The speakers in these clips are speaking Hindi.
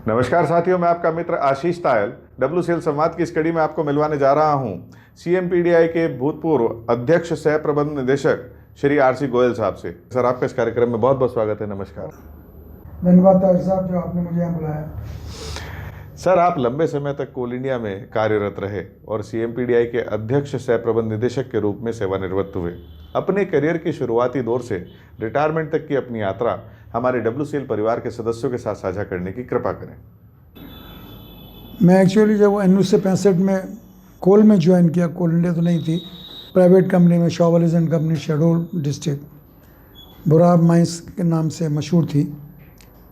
नमस्कार साथियों, मैं आपका मित्र आशीष तायल WCL संवाद की इस कड़ी में आपको मिलवाने जा रहा हूं CMPDI के भूतपूर्व अध्यक्ष सह प्रबंध निदेशक श्री RC गोयल साहब से। सर, आपका इस कार्यक्रम में बहुत बहुत स्वागत है। नमस्कार। धन्यवाद तायल साहब, जो आपने मुझे यहाँ बुलाया। सर, आप लंबे समय तक कोल इंडिया में कार्यरत रहे और CMPDI के अध्यक्ष सह प्रबंध निदेशक के रूप में सेवानिवृत्त हुए। अपने करियर की शुरुआती दौर से रिटायरमेंट तक की अपनी यात्रा हमारे WCL परिवार के सदस्यों के साथ साझा करने की कृपा करें। मैं एक्चुअली जब 1965 में कोल में ज्वाइन किया, कोल इंडिया तो नहीं थी, प्राइवेट कंपनी में Shaw Wallace and company, schedule district, बुराब माइंस के नाम से मशहूर थी।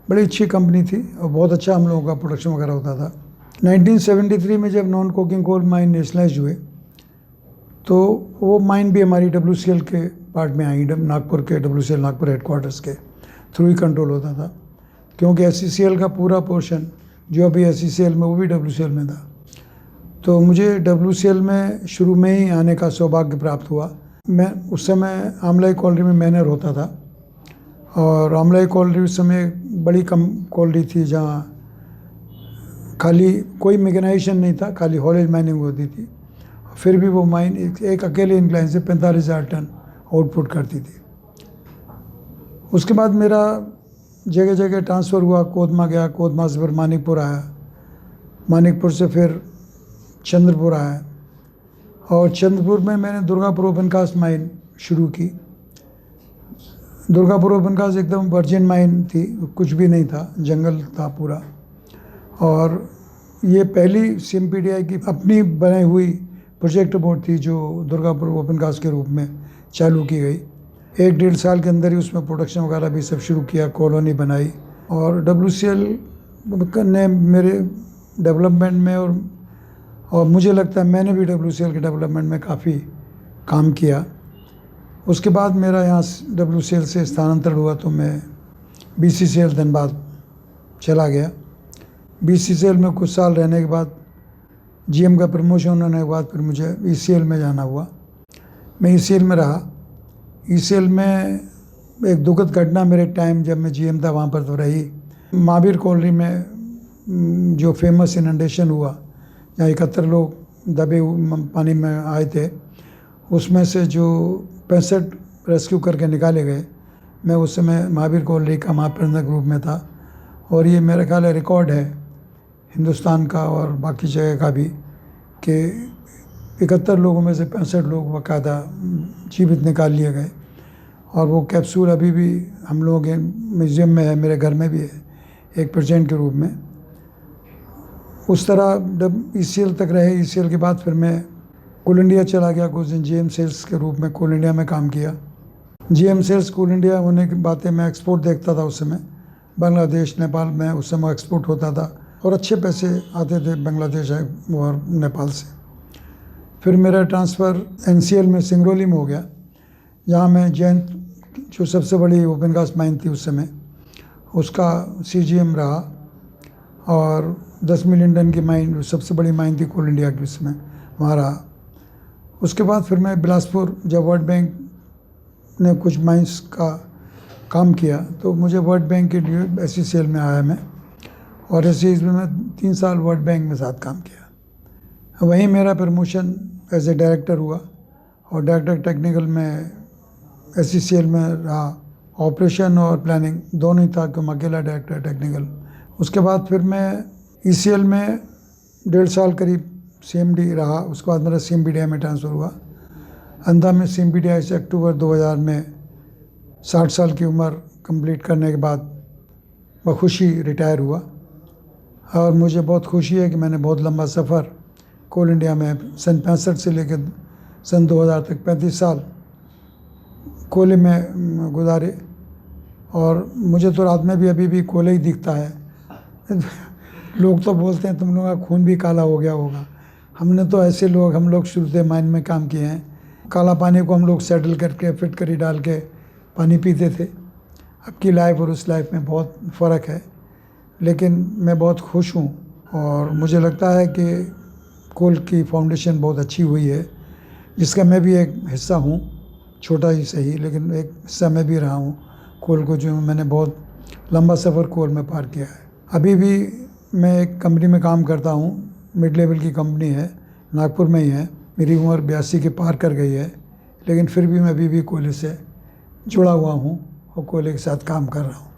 बड़ी अच्छी कंपनी थी और बहुत अच्छा हम लोगों का प्रोडक्शन वगैरह होता था। 1973 में जब non coking coal mine nationalise हुए तो वो माइन भी हमारी WCL के पार्ट में आई। नागपुर के WCL नागपुर हेडक्वार्टर्स के थ्रू ही कंट्रोल होता था, क्योंकि SCCL का पूरा पोर्शन जो अभी SCCL में वो भी WCL में था। तो मुझे WCL में शुरू में ही आने का सौभाग्य प्राप्त हुआ। मैं उस समय आमलाई कॉलरी में मैनेजर होता था और आमलाई कॉलरी उस समय बड़ी कम कॉलरी थी जहाँ खाली कोई मैकेनाइजेशन नहीं था, खाली हॉलेज माइनिंग होती थी। फिर भी वो माइन एक अकेले इंक्लाइन से 45,000 टन आउटपुट करती थी। उसके बाद मेरा जगह जगह ट्रांसफ़र हुआ। कोदमा गया, कोदमा से फिर मानिकपुर आया, मानिकपुर से फिर चंद्रपुर आया और चंद्रपुर में मैंने दुर्गापुर ओपन कास्ट माइन शुरू की। दुर्गापुर ओपन कास्ट एकदम वर्जिन माइन थी, कुछ भी नहीं था, जंगल था पूरा। और ये पहली CMPDI की अपनी बनाई हुई प्रोजेक्ट बोर्ड थी जो दुर्गापुर ओपन कास्ट के रूप में चालू की गई। 1-1.5 साल के अंदर ही उसमें प्रोडक्शन वगैरह भी सब शुरू किया, कॉलोनी बनाई। और WCL ने मेरे डेवलपमेंट में और मुझे लगता है मैंने भी WCL के डेवलपमेंट में काफ़ी काम किया। उसके बाद मेरा यहाँ WCL से स्थानांतरण हुआ तो मैं BCCL धनबाद चला गया। BCCL में कुछ साल रहने के बाद GM का प्रमोशन होने के बाद फिर मुझे ECL में जाना हुआ। मैं ECL में रहा। ECL में एक दुखद घटना मेरे टाइम जब मैं GM था वहाँ पर तो रही। महावीर कॉलोनी में जो फेमस इनंडेशन हुआ, जहाँ 71 लोग दबे पानी में आए थे, उसमें से जो 65 रेस्क्यू करके निकाले गए, मैं उस समय महावीर कॉलोनी का महाप्रबंधक रूप में था। और ये मेरा ख्याल है रिकॉर्ड है हिंदुस्तान का और बाकी जगह का भी कि 71 लोगों में से 65 लोग बाकायदा जीवित निकाल लिए गए। और वो कैप्सूल अभी भी हम लोगों के म्यूज़ियम में है, मेरे घर में भी है, एक प्रेजेंट के रूप में। उस तरह जब ECL तक रहे, ECL के बाद फिर मैं कोल इंडिया चला गया। कुछ दिन GM सेल्स के रूप में कोल इंडिया में काम किया। GM सेल्स कोल इंडिया होने की बातें, मैं एक्सपोर्ट देखता था उस समय, बांग्लादेश नेपाल में उस समय एक्सपोर्ट होता था और अच्छे पैसे आते थे बांग्लादेश और नेपाल से। फिर मेरा ट्रांसफ़र NCL में सिंगरौली में हो गया, जहाँ मैं जैन जो सबसे बड़ी ओपन कास्ट माइन थी उस समय, उसका CGM रहा। और 10 मिलियन टन की माइन, सबसे बड़ी माइन थी कोल इंडिया की, उसमें वहाँ रहा। उसके बाद फिर मैं बिलासपुर, जब वर्ल्ड बैंक ने कुछ माइंस का काम किया तो मुझे वर्ल्ड बैंक के लिए SCCL में आया मैं, और SCCL में मैं 3 साल वर्ल्ड बैंक में साथ काम किया। वहीं मेरा प्रमोशन एज ए डायरेक्टर हुआ और डायरेक्टर टेक्निकल में SCCL में रहा। ऑपरेशन और प्लानिंग दोनों ही था, क्योंकि अकेला डायरेक्टर टेक्निकल। उसके बाद फिर मैं ECL में 1.5 साल करीब CMD रहा। उसके बाद मेरा CMPDI में ट्रांसफ़र हुआ। अंधा में CMPDI से अक्टूबर 2000 में 60 साल की उम्र कंप्लीट करने के बाद बखुशी रिटायर हुआ। और मुझे बहुत खुशी है कि मैंने बहुत लंबा सफ़र कोल इंडिया में सन 65 से लेकर सन 2000 तक 35 साल कोयले में गुजारे। और मुझे तो रात में भी अभी भी कोयला ही दिखता है। लोग तो बोलते हैं तुम लोगों का खून भी काला हो गया होगा। हमने तो ऐसे लोग, हम लोग शुरू से माइन में काम किए हैं। काला पानी को हम लोग सेटल करके फिटकरी डाल के पानी पीते थे। अब की लाइफ और उस लाइफ में बहुत फ़र्क है, लेकिन मैं बहुत खुश हूँ और मुझे लगता है कि कोल की फाउंडेशन बहुत अच्छी हुई है, जिसका मैं भी एक हिस्सा हूँ, छोटा ही सही लेकिन एक हिस्सा मैं भी रहा हूँ कोल को, जो मैंने बहुत लंबा सफ़र कोल में पार किया है। अभी भी मैं एक कंपनी में काम करता हूँ, मिड लेवल की कंपनी है, नागपुर में ही है। मेरी उम्र 82 के पार कर गई है, लेकिन फिर भी मैं अभी भी कोयले से जुड़ा हुआ हूँ और कोयले के साथ काम कर रहा हूँ।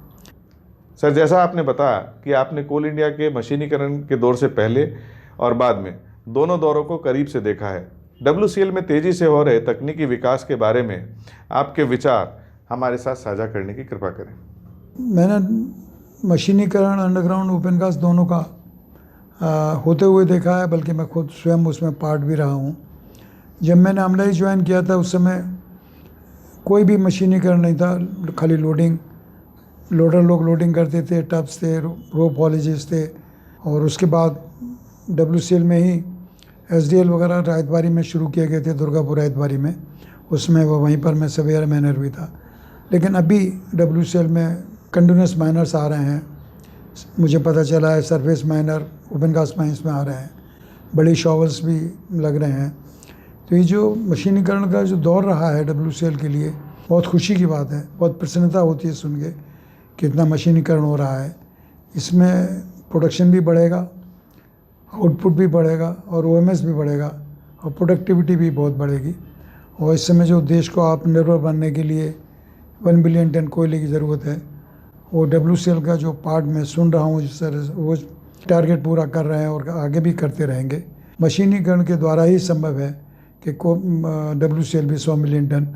सर, जैसा आपने बताया कि आपने कोल इंडिया के मशीनीकरण के दौर से पहले और बाद में दोनों दौरों को करीब से देखा है। WCL में तेज़ी से हो रहे तकनीकी विकास के बारे में आपके विचार हमारे साथ साझा करने की कृपा करें। मैंने मशीनीकरण, अंडरग्राउंड, ओपन कास्ट दोनों का होते हुए देखा है, बल्कि मैं खुद स्वयं उसमें पार्ट भी रहा हूँ। जब मैंने अमलाई ज्वाइन किया था उस समय कोई भी मशीनीकरण नहीं था, खाली लोडर लोग लोडिंग करते थे, टब्स थे, रोप हॉलेजेस थे। और उसके बाद WCL में ही SDL वगैरह रायतबारी में शुरू किए गए थे, दुर्गापुर रायतबारी में। उसमें वहीं पर मैं सर्वेयर मैनर भी था। लेकिन अभी WCL में कंटिन्यूस माइनर्स आ रहे हैं, मुझे पता चला है। Surface miner, open cast mines में आ रहे हैं, बड़ी शॉवल्स भी लग रहे हैं। तो ये जो मशीनीकरण का जो दौर रहा है WCL के लिए, बहुत खुशी की बात है, बहुत प्रसन्नता होती है सुन के कि इतना मशीनीकरण हो रहा है। इसमें प्रोडक्शन भी बढ़ेगा, आउटपुट भी बढ़ेगा और OMS भी बढ़ेगा और प्रोडक्टिविटी भी बहुत बढ़ेगी। और इस समय जो देश को आत्मनिर्भर बनने के लिए 1 बिलियन टन कोयले की ज़रूरत है, वो WCL का जो पार्ट मैं सुन रहा हूँ, जिस तरह वो टारगेट पूरा कर रहे हैं और आगे भी करते रहेंगे। मशीनीकरण के द्वारा ही संभव है कि WCL भी 100 मिलियन टन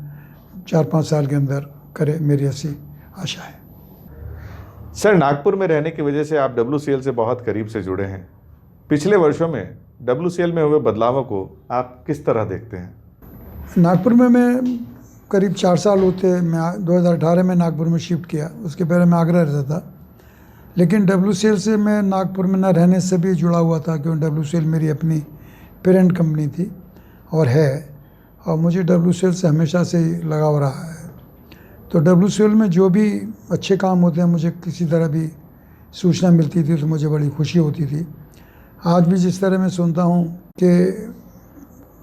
4-5 साल के अंदर करे, मेरी ऐसी आशा है। सर, नागपुर में रहने की वजह से आप WCL से बहुत करीब से जुड़े हैं। पिछले वर्षों में WCL में हुए बदलावों को आप किस तरह देखते हैं? नागपुर में मैं करीब 4 साल होते, मैं 2018 में नागपुर में शिफ्ट किया। उसके पहले मैं आगरा रहता था, लेकिन WCL से मैं नागपुर में न रहने से भी जुड़ा हुआ था, क्योंकि WCL मेरी अपनी पेरेंट कंपनी थी और है, और मुझे WCL से हमेशा से ही लगाव रहा है। तो WCL में जो भी अच्छे काम होते हैं, मुझे किसी तरह भी सूचना मिलती थी तो मुझे बड़ी खुशी होती थी। आज भी जिस तरह मैं सुनता हूँ कि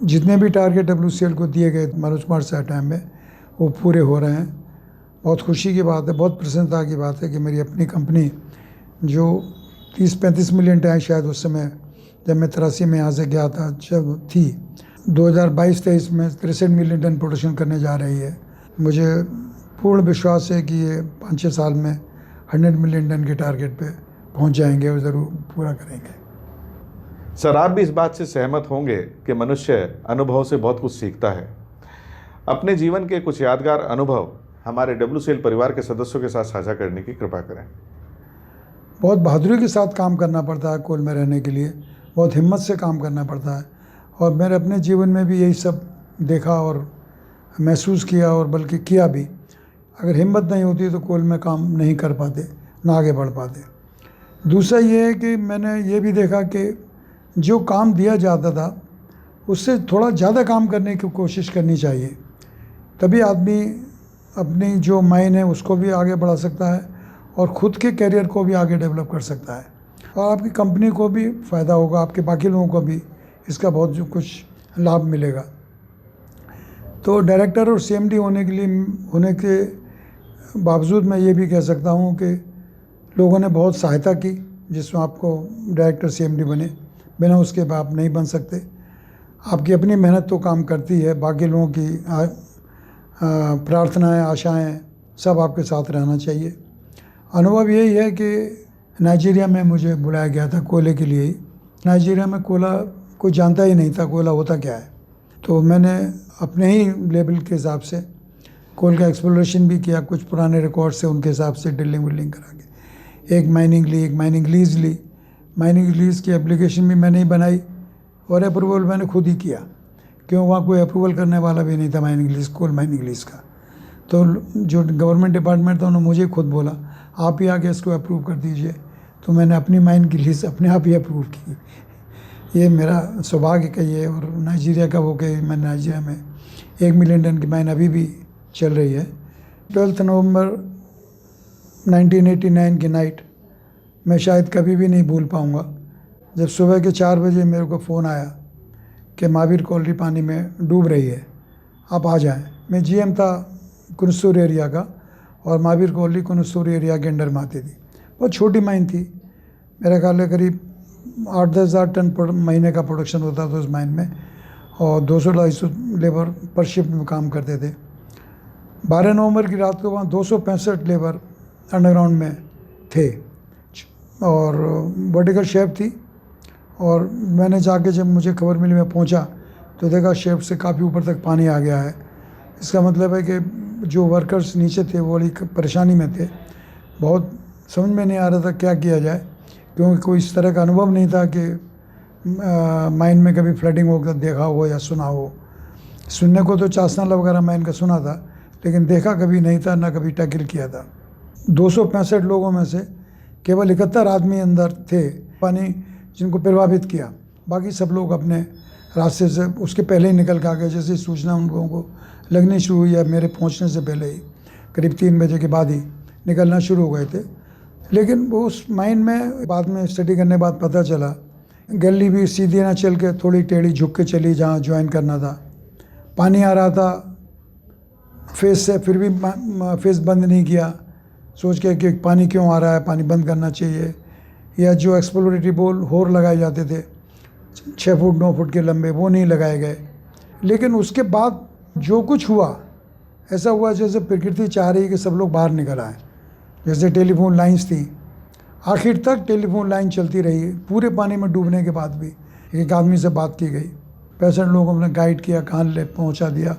जितने भी टारगेट WCL को दिए गए मनोज कुमार साहब टाइम में, वो पूरे हो रहे हैं। बहुत खुशी की बात है, बहुत प्रसन्नता की बात है कि मेरी अपनी कंपनी जो 30-35 मिलियन टन शायद उस समय जब मैं 83 में यहाँ से गया था जब थी, 2022-23 में 63 मिलियन टन प्रोडक्शन करने जा रही है। मुझे पूर्ण विश्वास है कि ये 5-6 साल में 100 मिलियन टन के टारगेट पे पहुँच जाएंगे और ज़रूर पूरा करेंगे। सर, आप भी इस बात से सहमत होंगे कि मनुष्य अनुभव से बहुत कुछ सीखता है। अपने जीवन के कुछ यादगार अनुभव हमारे WCL परिवार के सदस्यों के साथ साझा करने की कृपा करें। बहुत बहादुरी के साथ काम करना पड़ता है कोल में रहने के लिए, बहुत हिम्मत से काम करना पड़ता है। और मैंने अपने जीवन में भी यही सब देखा और महसूस किया, और बल्कि किया भी। अगर हिम्मत नहीं होती तो कोल में काम नहीं कर पाते, ना आगे बढ़ पाते। दूसरा ये है कि मैंने ये भी देखा कि जो काम दिया जाता था उससे थोड़ा ज़्यादा काम करने की कोशिश करनी चाहिए, तभी आदमी अपनी जो माइंड है उसको भी आगे बढ़ा सकता है और ख़ुद के करियर को भी आगे डेवलप कर सकता है, और आपकी कंपनी को भी फ़ायदा होगा, आपके बाकी लोगों को भी इसका बहुत जो कुछ लाभ मिलेगा। तो डायरेक्टर और CMD होने के बावजूद मैं ये भी कह सकता हूँ कि लोगों ने बहुत सहायता की, जिसमें आपको डायरेक्टर CMD बने, बिना उसके आप नहीं बन सकते। आपकी अपनी मेहनत तो काम करती है, बाकी लोगों की प्रार्थनाएं, आशाएं सब आपके साथ रहना चाहिए। अनुभव यही है कि नाइजीरिया में मुझे बुलाया गया था कोयले के लिए ही। नाइजीरिया में कोयला कोई जानता ही नहीं था, कोयला होता क्या है। तो मैंने अपने ही लेवल के हिसाब से कोल का एक्सप्लोरेशन भी किया, कुछ पुराने रिकॉर्ड से उनके हिसाब से ड्रिलिंग विलिंग करा के एक माइनिंग लीज ली। माइनिंग लीज़ की एप्लीकेशन भी मैंने ही बनाई और अप्रूवल मैंने खुद ही किया, क्यों वहाँ कोई अप्रूवल करने वाला भी नहीं था कोल माइनिंग लीज़ का। तो जो गवर्नमेंट डिपार्टमेंट था उन्होंने मुझे खुद बोला, आप ही आके इसको अप्रूव कर दीजिए। तो मैंने अपनी माइन की लीज़ अपने आप ही अप्रूव की। ये मेरा सौभाग्य कहिए। और नाइजीरिया का वो कही, मैं नाइजीरिया में 1 मिलियन टन की माइन अभी भी चल रही है। 12 नवंबर 1989 की नाइट मैं शायद कभी भी नहीं भूल पाऊँगा, जब सुबह के 4 बजे मेरे को फ़ोन आया कि महावीर कॉलोनी पानी में डूब रही है, आप आ जाएं। मैं GM था कुनसूर एरिया का, और महावीर कॉलोनी कुनसूर एरिया के अंडर में आती थी। बहुत छोटी माइन थी, मेरा ख्याल है करीब 8-10 हज़ार टन महीने का प्रोडक्शन होता था उस माइन में, और 200-250 लेबर पर शिफ्ट में काम करते थे। 12 नवंबर की रात को वहाँ 265 लेबर अंडरग्राउंड में थे, और वर्टिकल शेफ्ट थी। और मैंने जाके जब मुझे खबर मिली, मैं पहुँचा तो देखा शेफ्ट से काफ़ी ऊपर तक पानी आ गया है। इसका मतलब है कि जो वर्कर्स नीचे थे वो बड़ी परेशानी में थे। बहुत समझ में नहीं आ रहा था क्या किया जाए, क्योंकि कोई इस तरह का अनुभव नहीं था कि माइन में कभी फ्लडिंग होकर देखा हो या सुना हो। सुनने को तो चासनाला वगैरह माइन का सुना था, लेकिन देखा कभी नहीं था, ना कभी टैकल किया था। 265 लोगों में से केवल 71 आदमी अंदर थे पानी जिनको प्रभावित किया, बाकी सब लोग अपने रास्ते से उसके पहले ही निकल के आ गए। जैसे सूचना उन लोगों को लगनी शुरू हुई, या मेरे पहुंचने से पहले ही करीब 3 बजे के बाद ही निकलना शुरू हो गए थे। लेकिन वो उस माइन में बाद में स्टडी करने के बाद पता चला, गली भी सीधी ना चल के थोड़ी टेढ़ी झुक के चली जहाँ ज्वाइन करना था। पानी आ रहा था फेस से, फिर भी फेस बंद नहीं किया, सोच के कि पानी क्यों आ रहा है, पानी बंद करना चाहिए। या जो एक्सप्लोरेटरी होल लगाए जाते थे 6 फुट 9 फुट के लंबे, वो नहीं लगाए गए। लेकिन उसके बाद जो कुछ हुआ, ऐसा हुआ जैसे प्रकृति चाह रही है कि सब लोग बाहर निकल आए। जैसे टेलीफोन लाइंस थी, आखिर तक टेलीफोन लाइन चलती रही, पूरे पानी में डूबने के बाद भी एक आदमी से बात की गई। 65 लोगों ने गाइड किया, कहाँ ले पहुँचा दिया।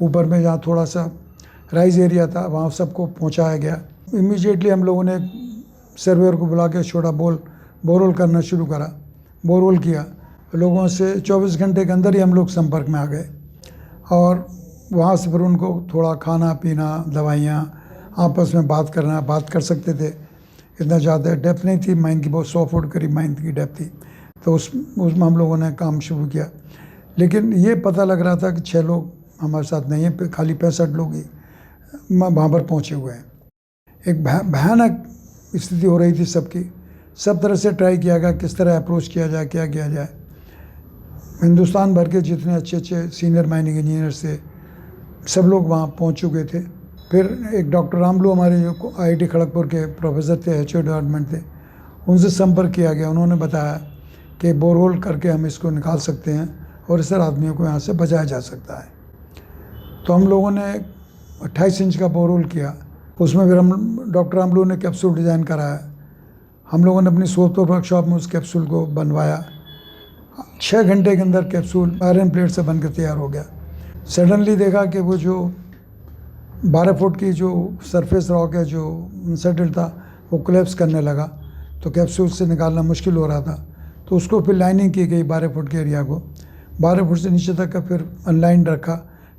ऊपर में जहाँ थोड़ा सा राइज एरिया था वहाँ सबको पहुँचाया गया। इमीडिएटली हम लोगों ने सर्वेयर को बुला के छोटा बोरहोल करना शुरू करा। बोरहोल किया, लोगों से 24 घंटे के अंदर ही हम लोग संपर्क में आ गए, और वहाँ से फिर उनको थोड़ा खाना पीना, दवाइयाँ, आपस में बात कर सकते थे। इतना ज़्यादा डेप्थ नहीं थी माइन की, बहुत 100 फुट करीब माइन की डेप्थ थी, तो उसमें हम लोगों ने काम शुरू किया। लेकिन ये पता लग रहा था कि 6 लोग हमारे साथ नहीं है, खाली 65 लोग ही वहाँ पर पहुँचे हुए हैं। एक भयानक स्थिति हो रही थी सबकी। सब तरह से ट्राई किया गया किस तरह अप्रोच किया जाए, क्या किया जाए। हिंदुस्तान भर के जितने अच्छे सीनियर माइनिंग इंजीनियर्स थे सब लोग वहाँ पहुँच चुके थे। फिर एक डॉक्टर रामलू हमारे जो IIT खड़गपुर के प्रोफेसर थे, HO डिपार्टमेंट थे, उनसे संपर्क किया गया। उन्होंने बताया कि बोरहोल करके हम इसको निकाल सकते हैं और इस आदमियों को यहाँ से बचाया जा सकता है। तो हम लोगों ने 28 इंच का बोरहोल किया। उसमें फिर हम डॉक्टर रामलू ने कैप्सूल डिज़ाइन कराया। हम लोगों ने अपनी सोदपुर वर्कशॉप में उस कैप्सूल को बनवाया। 6 घंटे के अंदर कैप्सूल आयरन प्लेट से बनकर तैयार हो गया। सडनली देखा कि वो जो 12 फुट की जो सरफेस रॉक है जो अनसेटल्ड था, वो कोलैप्स करने लगा, तो कैप्सूल से निकालना मुश्किल हो रहा था। तो उसको फिर लाइनिंग की गई 12 फुट के एरिया को, 12 फुट से नीचे तक का फिर अनलाइन रखा,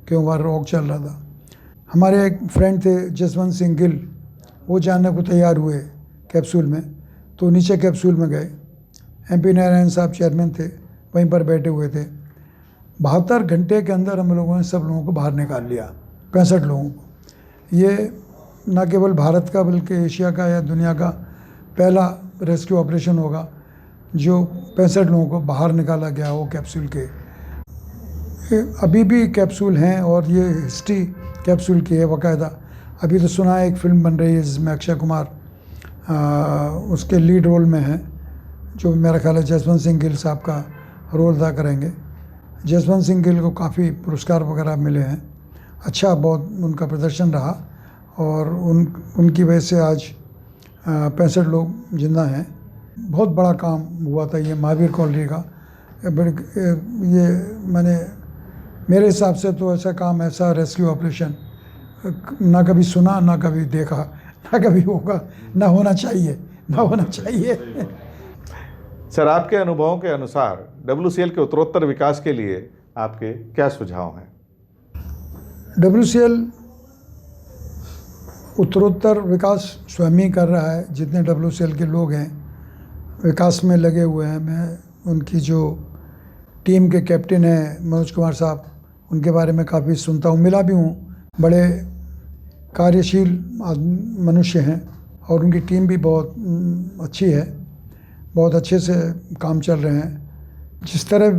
क्यों वहाँ रॉक चल रहा था। हमारे एक फ्रेंड थे जसवंत सिंह गिल, वो जानने को तैयार हुए कैप्सूल में, तो नीचे कैप्सूल में गए। MP नारायण साहब चेयरमैन थे, वहीं पर बैठे हुए थे। 72 घंटे के अंदर हम लोगों ने सब लोगों को बाहर निकाल लिया, 65 लोगों को। ये न केवल भारत का बल्कि एशिया का या दुनिया का पहला रेस्क्यू ऑपरेशन होगा जो 65 लोगों को बाहर निकाला गया हो कैप्सूल के। अभी भी कैप्सूल हैं और ये हिस्ट्री कैप्सूल की है बाकायदा। अभी तो सुना है एक फिल्म बन रही है जिसमें अक्षय कुमार उसके लीड रोल में है, जो मेरा ख्याल है जसवंत सिंह गिल साहब का रोल अदा करेंगे। जसवंत सिंह गिल को काफ़ी पुरस्कार वगैरह मिले हैं, अच्छा बहुत उनका प्रदर्शन रहा, और उनकी वजह से आज 65 लोग जिंदा हैं। बहुत बड़ा काम हुआ था ये महावीर कॉलोनी का। ये मैंने मेरे हिसाब से तो ऐसा काम, ऐसा रेस्क्यू ऑपरेशन ना कभी सुना, ना कभी देखा, ना कभी होगा, ना होना चाहिए। सर, आपके अनुभवों के अनुसार WCL के उत्तरोत्तर विकास के लिए आपके क्या सुझाव हैं? WCL उत्तरोत्तर विकास स्वयं ही कर रहा है। जितने WCL के लोग हैं विकास में लगे हुए हैं। मैं उनकी जो टीम के कैप्टन हैं मनोज कुमार साहब, उनके बारे में काफ़ी सुनता हूँ, मिला भी हूँ। बड़े कार्यशील मनुष्य हैं और उनकी टीम भी बहुत अच्छी है, बहुत अच्छे से काम चल रहे हैं। जिस तरह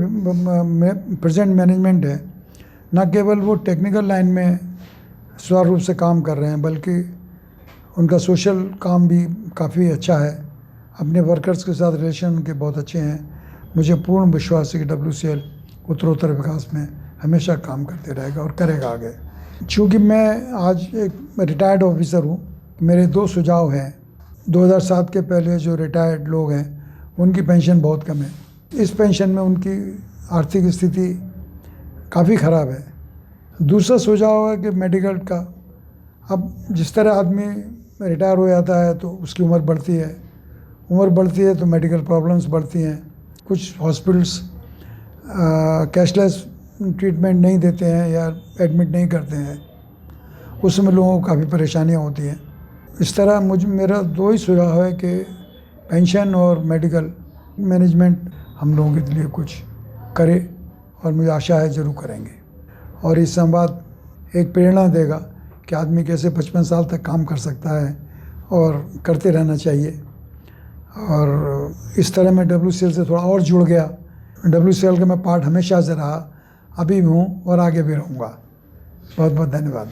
प्रेजेंट मैनेजमेंट है, न केवल वो टेक्निकल लाइन में सुचारू रूप से काम कर रहे हैं, बल्कि उनका सोशल काम भी काफ़ी अच्छा है। अपने वर्कर्स के साथ रिलेशन उनके बहुत अच्छे हैं। मुझे पूर्ण विश्वास है कि WCL उत्तरोत्तर विकास में हमेशा काम करते रहेगा और करेगा आगे। चूँकि मैं आज एक रिटायर्ड ऑफिसर हूँ, मेरे 2 सुझाव हैं। 2007 के पहले जो रिटायर्ड लोग हैं उनकी पेंशन बहुत कम है। इस पेंशन में उनकी आर्थिक स्थिति काफ़ी ख़राब है। दूसरा सुझाव है कि मेडिकल का, अब जिस तरह आदमी रिटायर हो जाता है तो उसकी उम्र बढ़ती है तो मेडिकल प्रॉब्लम्स बढ़ती हैं। कुछ हॉस्पिटल्स कैशलेस ट्रीटमेंट नहीं देते हैं या एडमिट नहीं करते हैं, उसमें लोगों को काफ़ी परेशानियां होती हैं। इस तरह मेरा 2 ही सुझाव है कि पेंशन और मेडिकल मैनेजमेंट हम लोगों के लिए कुछ करे, और मुझे आशा है ज़रूर करेंगे। और इस संवाद एक प्रेरणा देगा कि आदमी कैसे 55 साल तक काम कर सकता है और करते रहना चाहिए। और इस तरह मैं WCL से थोड़ा और जुड़ गया। WCL का मैं पार्ट हमेशा से रहा, अभी भी हूँ और आगे भी रहूँगा। बहुत बहुत धन्यवाद।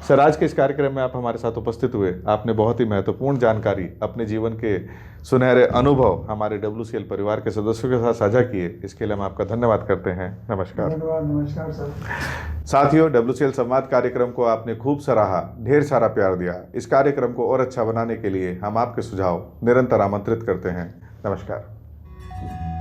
सर, आज के इस कार्यक्रम में आप हमारे साथ उपस्थित हुए। आपने बहुत ही महत्वपूर्ण जानकारी, अपने जीवन के सुनहरे अनुभव हमारे WCL परिवार के सदस्यों के साथ साझा किए। इसके लिए हम आपका धन्यवाद करते हैं। नमस्कार। धन्यवाद। नमस्कार सर। साथियों, WCL संवाद कार्यक्रम को आपने खूब सराहा, ढेर सारा प्यार दिया। इस कार्यक्रम को और अच्छा बनाने के लिए हम आपके सुझाव निरंतर आमंत्रित करते हैं। नमस्कार।